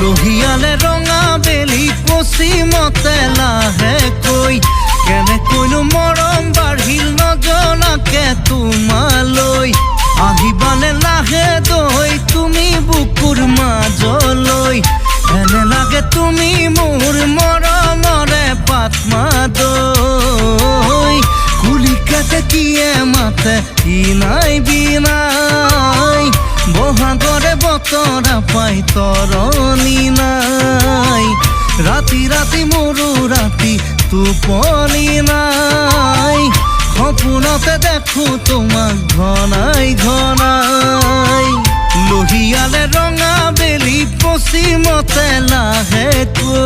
লোহিয়ালে ৰঙা বেলি পশ্চিমতে লাহেকৈ কেনেকৈনো মৰম বাঢ়িল নজনাকে তোমালৈ আহিবানে লাহে দৈ তুমি বুকুৰ মাজলৈ এনে লাগে তুমি মোৰ মৰমৰে পাত্মা দৈ কুলিকাতে কিয়ে মাতে ইনাই বিনাই বহাগৰে বতৰা পাই তৰণি নাই ৰাতি ৰাতি মোৰো ৰাতি টোপনি নাই সপোনতে দেখো তোমাক ঘনাই ঘনাই লোহিয়ালে ৰঙা বেলি পশ্চিমতে লাহেকৈ